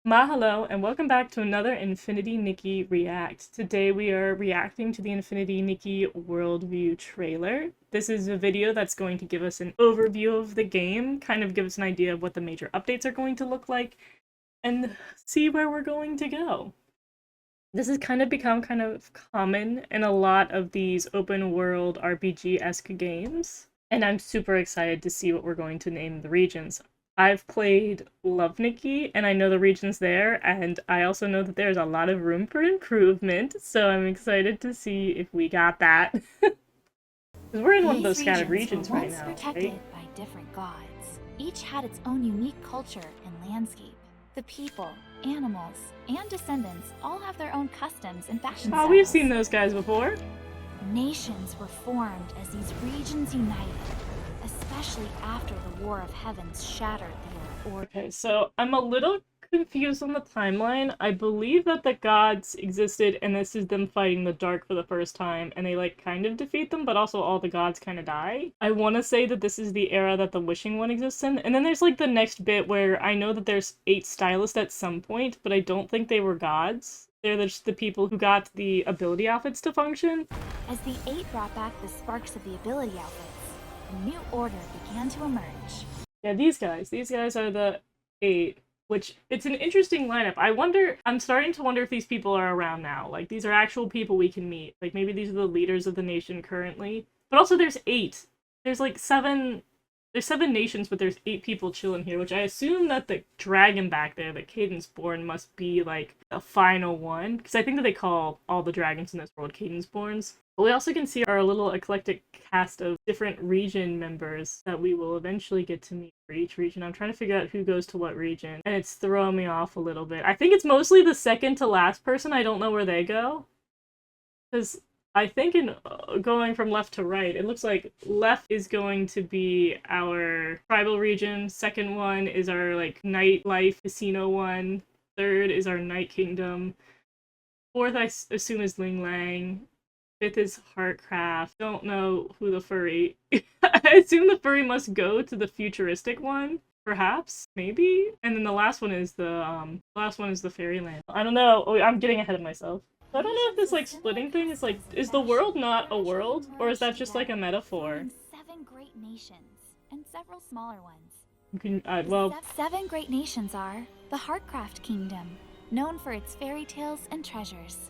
Mahalo, and welcome back to another Infinity Nikki React. Today we are reacting to the Infinity Nikki Worldview trailer. This is a video that's going to give us an overview of the game, kind of give us an idea of what the major updates are going to look like, and see where we're going to go. This has kind of become kind of common in a lot of these open world RPG-esque games, and I'm super excited to see what we're going to name the regions. I've played Love Nikki, and I know the regions there, and I also know that there's a lot of room for improvement, so I'm excited to see if we got that. Because we're in one of those These scattered regions regions were right once now, protected right? by different gods. Each had its own unique culture and landscape. The people, animals, and descendants all have their own customs and fashion Oh, we've styles. seen those guys before. Nations were formed as these regions united, especially after the War of Heavens shattered the order. Okay, so I'm a little confused on the timeline. I believe that the gods existed and this is them fighting the dark for the first time and they like kind of defeat them, but also all the gods kind of die. I want to say that this is the era that the wishing one exists in. And then there's like the next bit where I know that there's 8 stylists at some point, but I don't think they were gods. They're just the people who got the ability outfits to function. As the Eight brought back the sparks of the ability outfits, a new order began to emerge. Yeah, these guys. These guys are the 8, which it's an interesting lineup. I'm starting to wonder if these people are around now. Like, these are actual people we can meet. Like, maybe these are the leaders of the nation currently. But also there's 8. There's like 7, there's 7 nations, but there's 8 people chilling here, which I assume that the dragon back there, the Cadence Born, must be like the final one. Because I think that they call all the dragons in this world Cadence Borns. But we also can see our little eclectic cast of different region members that we will eventually get to meet for each region. I'm trying to figure out who goes to what region, and it's throwing me off a little bit. I think it's mostly the second to last person. I don't know where they go. Because I think in going from left to right, it looks like left is going to be our tribal region. Second one is our like nightlife casino one. Third is our night kingdom. Fourth, I assume, is Ling Lang. Fifth is Heartcraft. Don't know who the furry. I assume the furry must go to the futuristic one. Perhaps, maybe, and then the last one is the fairyland. I don't know. Oh, I'm getting ahead of myself. I don't know if this like splitting thing is like, is the world not a world, or is that just like a metaphor? 7 great nations and several smaller ones. You can, well, 7 great nations are the Heartcraft Kingdom, known for its fairy tales and treasures.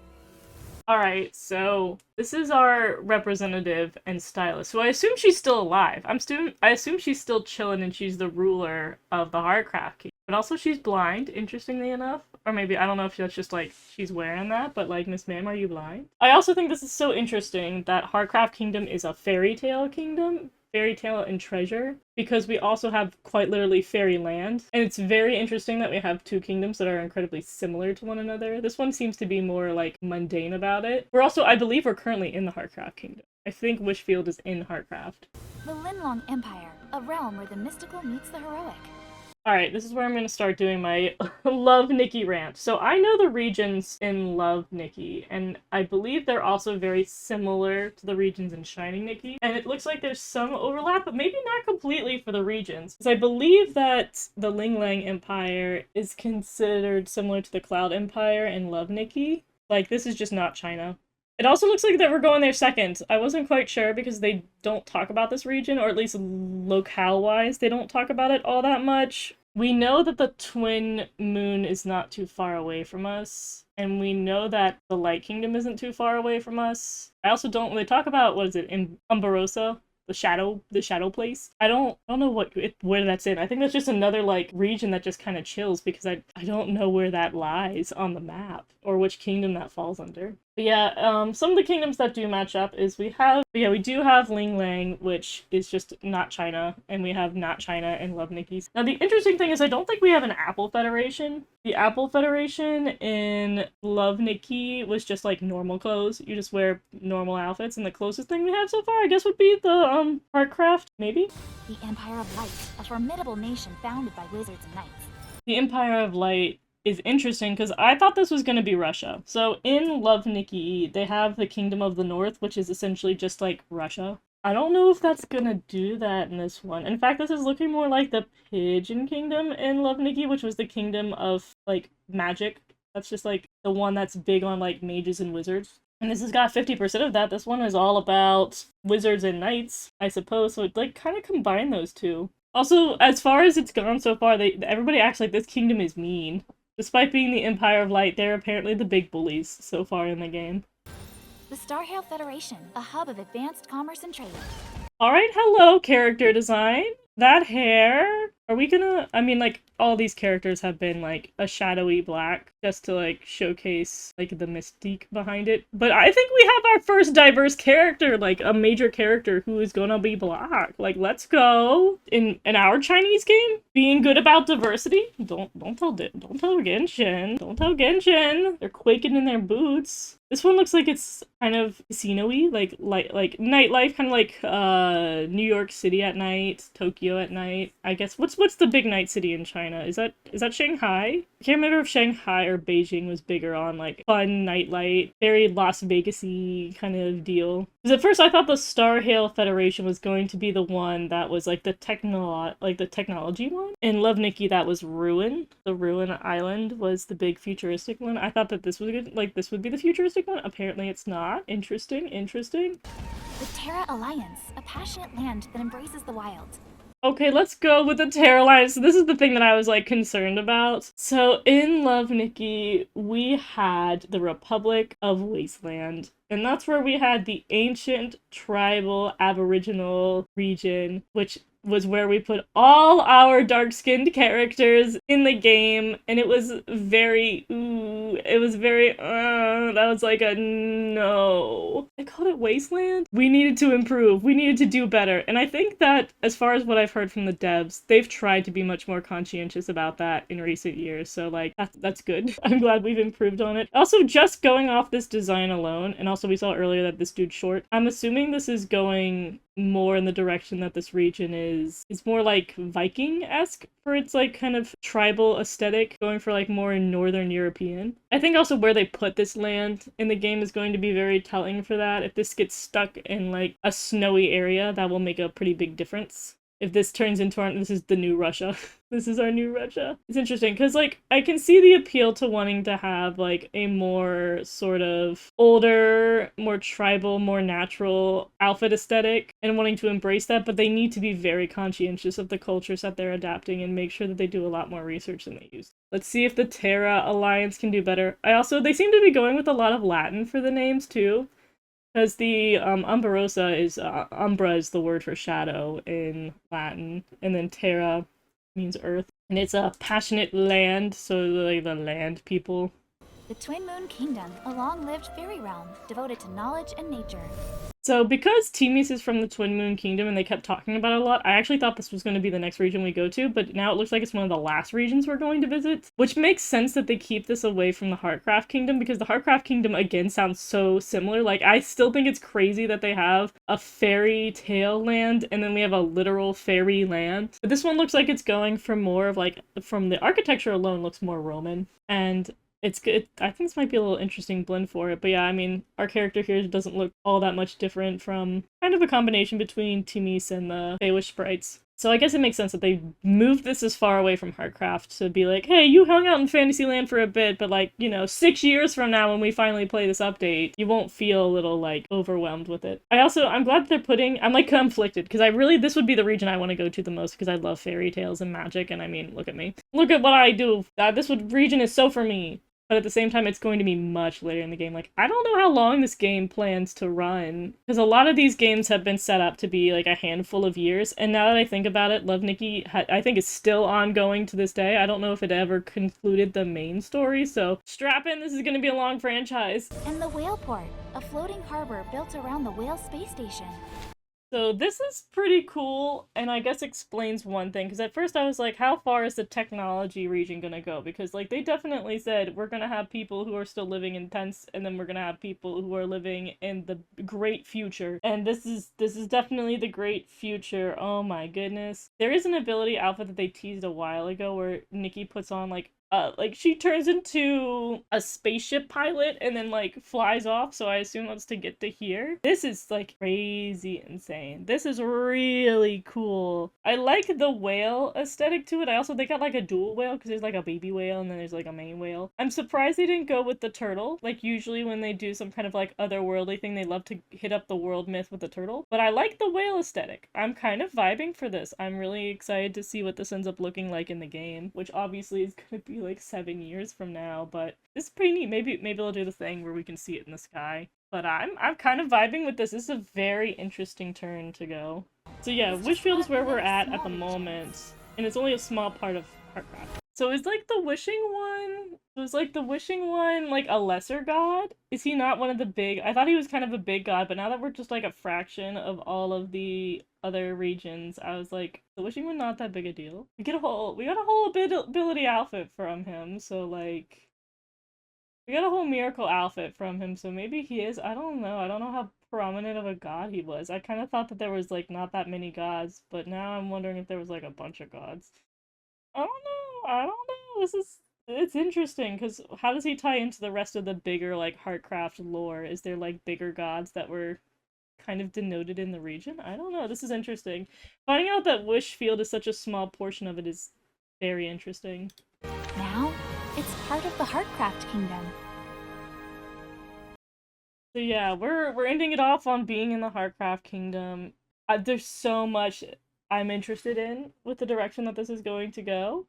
alright, so this is our representative and stylist. So I assume she's still alive. I assume she's still chilling and she's the ruler of the Heartcraft Kingdom. But also she's blind, interestingly enough. Or maybe, I don't know if that's just like, she's wearing that, but like, Miss Ma'am, are you blind? I also think this is so interesting that Heartcraft Kingdom is a fairy tale kingdom. Fairy tale and treasure, because we also have quite literally fairyland, and it's very interesting that we have 2 kingdoms that are incredibly similar to one another. This one seems to be more like mundane about it. I believe we're currently in the Heartcraft Kingdom. I think Wishfield is in Heartcraft. The Linlong Empire, a realm where the mystical meets the heroic. Alright, this is where I'm going to start doing my Love Nikki rant. So I know the regions in Love Nikki, and I believe they're also very similar to the regions in Shining Nikki. And it looks like there's some overlap, but maybe not completely for the regions. Because I believe that the Ling Lang Empire is considered similar to the Cloud Empire in Love Nikki. Like, this is just not China. It also looks like that we're going there second. I wasn't quite sure because they don't talk about this region, or at least locale-wise, they don't talk about it all that much. We know that the Twin Moon is not too far away from us, and we know that the Light Kingdom isn't too far away from us. I also don't really talk about, what is it, in Umbarosa? The shadow place. I don't know where that's in. I think that's just another like region that just kind of chills because I don't know where that lies on the map or which kingdom that falls under. But yeah, some of the kingdoms that do match up is we do have Ling Lang, which is just not China, and we have not China and Love Nikki's. Now the interesting thing is I don't think we have an Apple Federation. The Apple Federation in Love Nikki was just like normal clothes. You just wear normal outfits, and the closest thing we have so far, I guess, would be the Heartcraft, maybe? The Empire of Light, a formidable nation founded by wizards and knights. The Empire of Light is interesting because I thought this was going to be Russia. So in Love Nikki, they have the Kingdom of the North, which is essentially just like Russia. I don't know if that's gonna do that in this one. In fact, this is looking more like the Pigeon Kingdom in Love Nikki, which was the kingdom of, like, magic. That's just, like, the one that's big on, like, mages and wizards. And this has got 50% of that. This one is all about wizards and knights, I suppose, so it, like, kind of combine those two. Also, as far as it's gone so far, everybody acts like this kingdom is mean. Despite being the Empire of Light, they're apparently the big bullies so far in the game. The Starhail Federation, a hub of advanced commerce and trade. Alright, hello, character design. That hair. Are we gonna... I mean, like, all these characters have been, like, a shadowy black, just to, like, showcase, like, the mystique behind it. But I think we have our first diverse character, like, a major character who is gonna be black. Like, let's go. In our Chinese game, being good about diversity. Don't tell Genshin. Don't tell Genshin. They're quaking in their boots. This one looks like it's kind of casino-y, like nightlife, kind of like New York City at night, Tokyo at night. I guess what's the big night city in China? Is that Shanghai? I can't remember if Shanghai or Beijing was bigger on like fun nightlight, very Las Vegas-y kind of deal. Because at first I thought the Starhail Federation was going to be the one that was like the technology one. In Love Nikki, that was Ruin. The Ruin Island was the big futuristic one. I thought that this was good, like this would be the futuristic one. Apparently it's not. Interesting. The Terra Alliance, a passionate land that embraces the wild. Okay, let's go with the Terra Alliance. So this is the thing that I was, like, concerned about. So in Love Nikki, we had the Republic of Wasteland. And that's where we had the ancient tribal aboriginal region, which was where we put all our dark-skinned characters in the game, and it was very, that was like a no. I called it Wasteland? We needed to improve. We needed to do better. And I think that, as far as what I've heard from the devs, they've tried to be much more conscientious about that in recent years, so, like, that's good. I'm glad we've improved on it. Also, just going off this design alone, and also we saw earlier that this dude's short, I'm assuming this is going more in the direction that this region is more like Viking-esque for its like kind of tribal aesthetic, going for like more Northern European. I think also where they put this land in the game is going to be very telling for that. If this gets stuck in like a snowy area, that will make a pretty big difference. If this turns into this is the new Russia. This is our new Russia. It's interesting because, like, I can see the appeal to wanting to have, like, a more sort of older, more tribal, more natural outfit aesthetic and wanting to embrace that, but they need to be very conscientious of the cultures that they're adapting and make sure that they do a lot more research than they used. Let's see if the Terra Alliance can do better. They seem to be going with a lot of Latin for the names, too. Because the Umbrosa is, Umbra is the word for shadow in Latin, and then Terra means earth. And it's a passionate land, so like the land people. The Twin Moon Kingdom, a long-lived fairy realm devoted to knowledge and nature. So because Timis is from the Twin Moon Kingdom and they kept talking about it a lot, I actually thought this was going to be the next region we go to, but now it looks like it's one of the last regions we're going to visit, which makes sense that they keep this away from the Heartcraft Kingdom, because the Heartcraft Kingdom, again, sounds so similar. Like, I still think it's crazy that they have a fairy tale land and then we have a literal fairy land. But this one looks like it's going for more of, like, from the architecture alone, looks more Roman, and it's good. I think this might be a little interesting blend for it. But yeah, I mean, our character here doesn't look all that much different from kind of a combination between Timis and the Feywish sprites. So I guess it makes sense that they moved this as far away from Heartcraft to be like, hey, you hung out in Fantasyland for a bit, but like, 6 years from now when we finally play this update, you won't feel a little like overwhelmed with it. I'm glad they're I'm like conflicted, because this would be the region I want to go to the most, because I love fairy tales and magic, and I mean, look at me. Look at what I do. Region is so for me. But at the same time, it's going to be much later in the game. Like, I don't know how long this game plans to run, because a lot of these games have been set up to be, like, a handful of years, and now that I think about it, Love Nikki, I think is still ongoing to this day. I don't know if it ever concluded the main story, so strap in, this is going to be a long franchise. And the Whale Port, a floating harbor built around the Whale space station. So this is pretty cool, and I guess explains one thing, because at first I was like, how far is the technology region gonna go? Because, like, they definitely said, we're gonna have people who are still living in tents, and then we're gonna have people who are living in the great future. And this is definitely the great future. Oh my goodness. There is an ability outfit that they teased a while ago where Nikki puts on, like, like she turns into a spaceship pilot and then like flies off, so I assume that's to get to here. This is like crazy insane. This is really cool. I like the whale aesthetic to it. I also, they got like a dual whale because there's like a baby whale and then there's like a main whale. I'm surprised they didn't go with the turtle. Like usually when they do some kind of like otherworldly thing, they love to hit up the world myth with the turtle. But I like the whale aesthetic. I'm kind of vibing for this. I'm really excited to see what this ends up looking like in the game, which obviously is gonna be like 7 years from now, but this is pretty neat. Maybe they'll do the thing where we can see it in the sky. But I'm kind of vibing with this. This is a very interesting turn to go. So yeah, Wishfield is where we're at the moment, and it's only a small part of Heartcraft. So is like the wishing one, was like the wishing one like a lesser god? Is he not one of the big? I thought he was kind of a big god, but now that we're just like a fraction of all of the other regions, I was like, the wishing one not that big a deal. We got a whole ability outfit from him, so like we got a whole miracle outfit from him, so maybe he is. I don't know. I don't know how prominent of a god he was. I kind of thought that there was like not that many gods, but now I'm wondering if there was like a bunch of gods. I don't know. I don't know. It's interesting because how does he tie into the rest of the bigger like Heartcraft lore? Is there like bigger gods that were kind of denoted in the region? I don't know. This is interesting. Finding out that Wishfield is such a small portion of it is very interesting. Now, it's part of the Heartcraft Kingdom. So yeah, we're ending it off on being in the Heartcraft Kingdom. There's so much I'm interested in with the direction that this is going to go.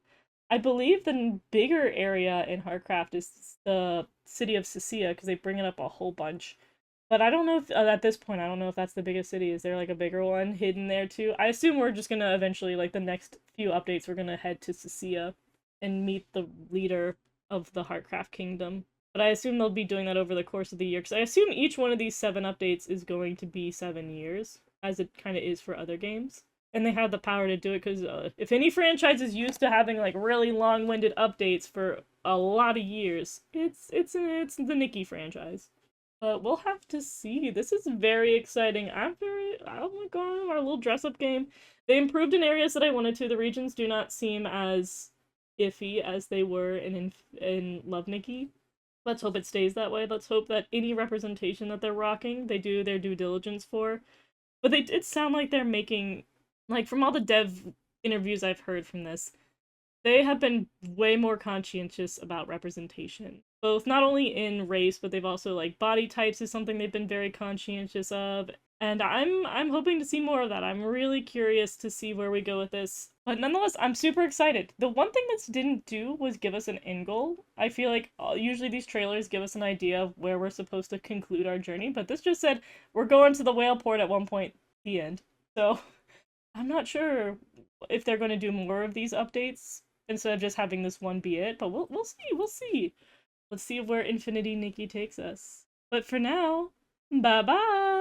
I believe the bigger area in Heartcraft is the city of Cecilia because they bring it up a whole bunch. But I don't know if at this point I don't know if that's the biggest city. Is there like a bigger one hidden there too? I assume we're just gonna eventually, like the next few updates, we're gonna head to Cecilia and meet the leader of the Heartcraft Kingdom. But I assume they'll be doing that over the course of the year, because I assume each one of these 7 updates is going to be 7 years, as it kind of is for other games. And they have the power to do it, because if any franchise is used to having like really long-winded updates for a lot of years, it's the Nikki franchise. But we'll have to see. This is very exciting. Oh my god, our little dress-up game. They improved in areas that I wanted to. The regions do not seem as iffy as they were in Love Nikki. Let's hope it stays that way. Let's hope that any representation that they're rocking, they do their due diligence for. But they did sound like they're making, like from all the dev interviews I've heard from this, they have been way more conscientious about representation. Both not only in race, but they've also like body types is something they've been very conscientious of. And I'm hoping to see more of that. I'm really curious to see where we go with this. But nonetheless, I'm super excited. The one thing this didn't do was give us an end goal. I feel like usually these trailers give us an idea of where we're supposed to conclude our journey, but this just said we're going to the whale port at one point, the end. So I'm not sure if they're going to do more of these updates instead of just having this one be it, but we'll see. Let's see where Infinity Nikki takes us. But for now, bye-bye!